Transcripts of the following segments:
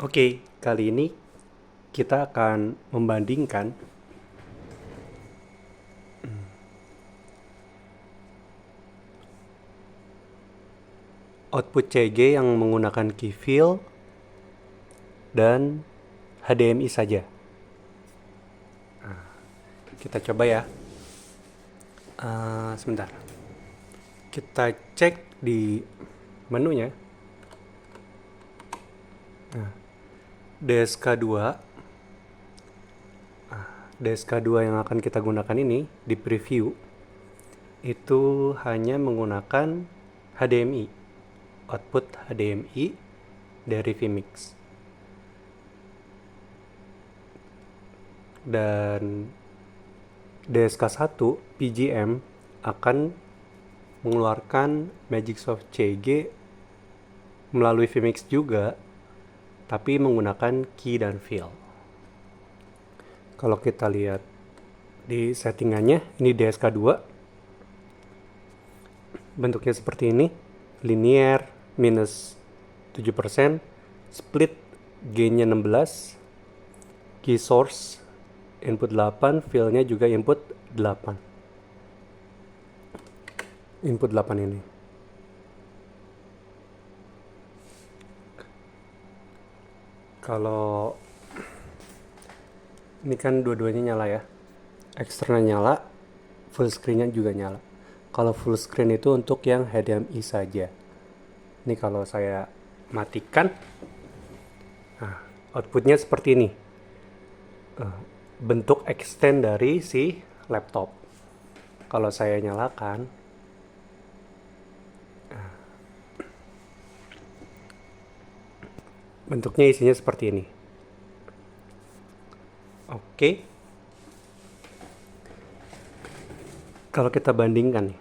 Oke, kali ini kita akan membandingkan output CG yang menggunakan key fill dan HDMI saja. Kita coba ya. Sebentar. Kita cek di menunya. DSK2 DSK2 yang akan kita gunakan ini di preview itu hanya menggunakan HDMI, output HDMI dari Vmix. Dan DSK1 PGM akan mengeluarkan Magic Soft CG melalui Vmix juga, tapi menggunakan key dan fill. Kalau kita lihat di settingannya, ini DSK2. Bentuknya seperti ini. Linear minus 7%, split gainnya 16, key source input 8, fill-nya juga input 8. Input 8 ini. Kalau ini kan dua-duanya nyala ya. Eksternal nyala, full screen-nya juga nyala. Kalau full screen itu untuk yang HDMI saja. Ini kalau saya matikan, outputnya seperti ini. Bentuk extend dari si laptop. Kalau saya nyalakan, bentuknya isinya seperti ini. Oke. Kalau kita bandingkan nih.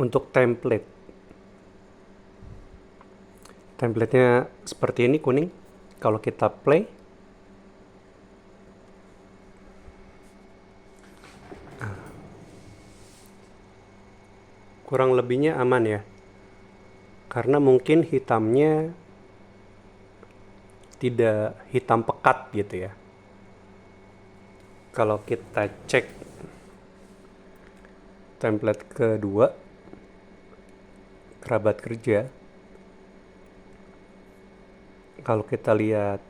Untuk template-nya seperti ini kuning. Kalau kita play, kurang lebihnya aman ya. Karena mungkin hitamnya tidak hitam pekat gitu ya. Kalau kita cek template kedua, kerabat kerja, kalau kita lihat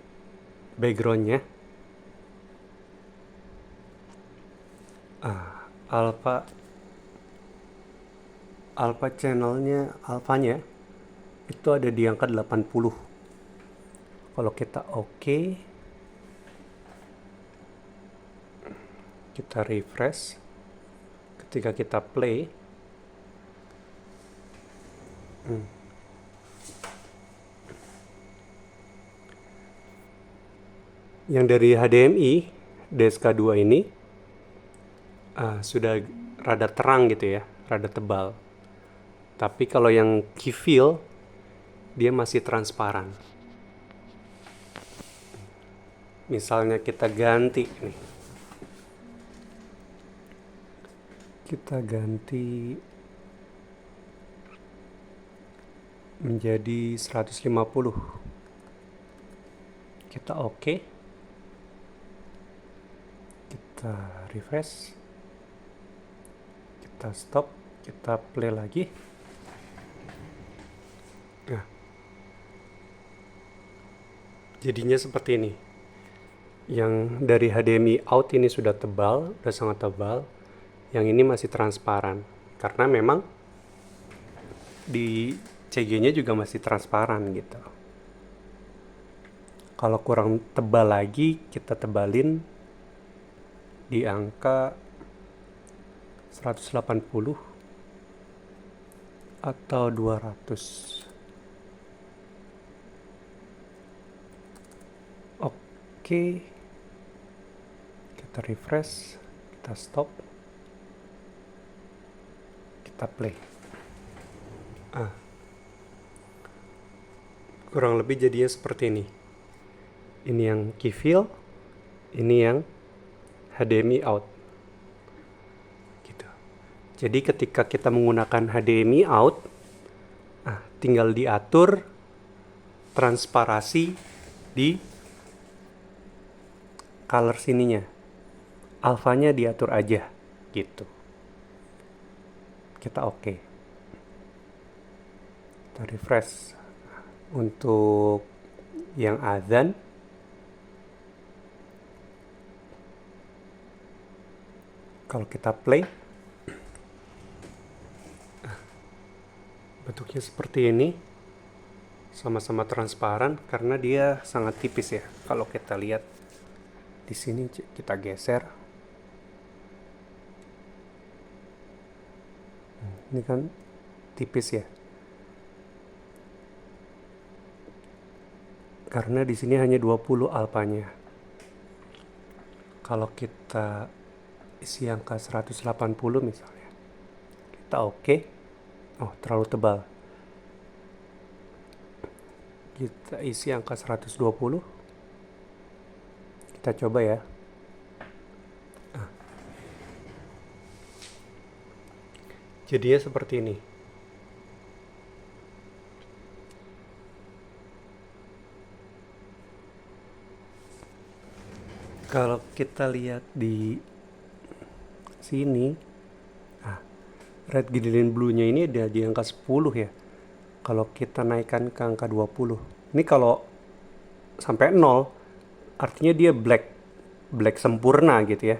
backgroundnya, alpha channelnya, alphanya itu ada di angka 80. Kalau kita oke, kita refresh, ketika kita play, yang dari HDMI DSK2 ini sudah rada terang gitu ya, rada tebal. Tapi kalau yang key fill, dia masih transparan. Misalnya kita ganti nih. Kita ganti menjadi 150. Kita oke. Kita refresh. Kita stop. Kita play lagi. Nah, jadinya seperti ini. Yang dari HDMI out ini sudah tebal, sudah sangat tebal. Yang ini masih transparan. Karena memang di CG-nya juga masih transparan gitu. Kalau kurang tebal lagi, kita tebalin di angka 180 atau 200. Oke. Kita refresh, kita stop. Kita play. Kurang lebih jadinya seperti ini. Ini yang key fill, ini yang HDMI out. Gitu. Jadi ketika kita menggunakan HDMI out, tinggal diatur transparasi di color sininya. Alfanya diatur aja gitu. Kita oke. Kita refresh. Untuk yang azan, kalau kita play, bentuknya seperti ini. Sama-sama transparan karena dia sangat tipis ya. Kalau kita lihat di sini, kita geser. Ini kan tipis ya. Karena di sini hanya 20 alfanya. Kalau kita isi angka 180 misalnya, kita oke. Oh, terlalu tebal. Kita isi angka 120. Kita coba ya. Jadinya seperti ini. Kalau kita lihat di sini, red, green, and blue-nya ini ada di angka 10 ya. Kalau kita naikkan ke angka 20. Ini kalau sampai 0, artinya dia black sempurna gitu ya.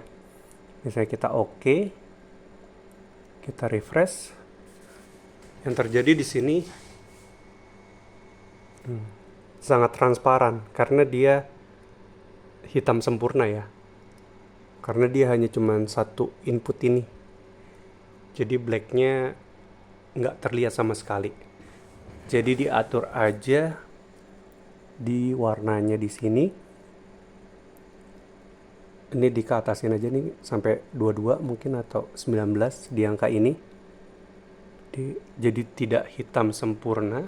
Misalnya kita oke, kita refresh. Yang terjadi di sini sangat transparan karena dia hitam sempurna ya. Karena dia hanya cuma satu input ini. Jadi blacknya nggak terlihat sama sekali. Jadi diatur aja di warnanya di sini. Ini dikeatasin aja nih sampai 22 mungkin atau 19 di angka ini. Jadi tidak hitam sempurna.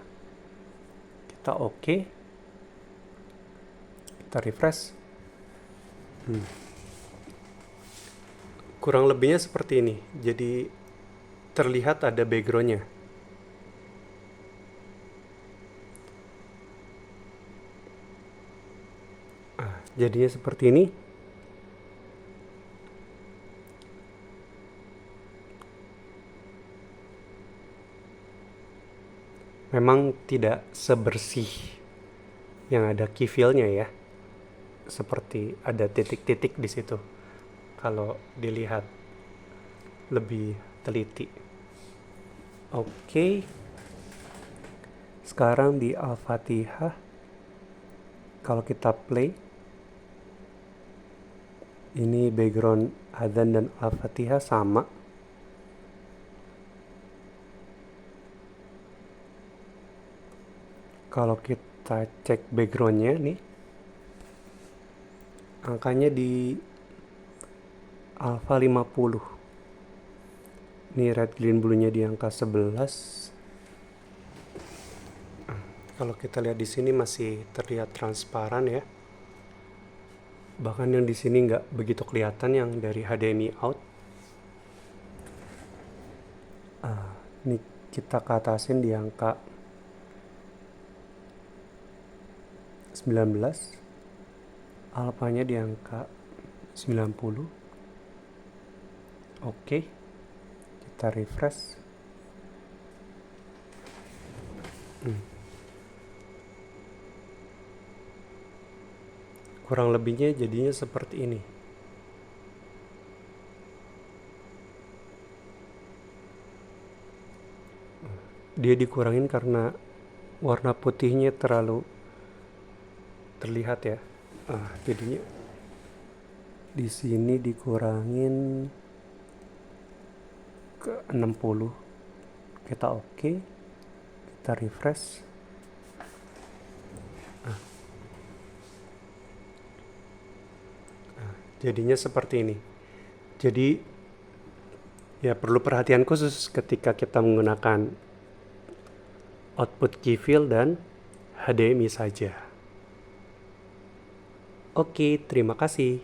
Kita oke. Kita refresh. Kurang lebihnya seperti ini. Jadi terlihat ada backgroundnya. Jadinya seperti ini. Memang tidak sebersih yang ada keyfill-nya ya. Seperti ada titik-titik di situ. Kalau dilihat lebih teliti. Oke. Sekarang di Al-Fatihah, kalau kita play, ini background adzan dan Al-Fatihah sama. Kalau kita cek backgroundnya nih, angkanya di alpha 50. Ini red, green, blue-nya di angka 11. Kalau kita lihat di sini masih terlihat transparan ya. Bahkan yang di sini nggak begitu kelihatan yang dari HDMI out. Ini kita keatasin di angka 19. Alpanya di angka 90. Oke. Kita refresh. Kurang lebihnya jadinya seperti ini. Dia dikurangin karena warna putihnya terlalu terlihat ya. Jadinya di sini dikurangin ke 60. Kita oke. Kita refresh. Jadinya seperti ini. Jadi ya perlu perhatian khusus ketika kita menggunakan output keyfill dan HDMI saja. Oke, terima kasih.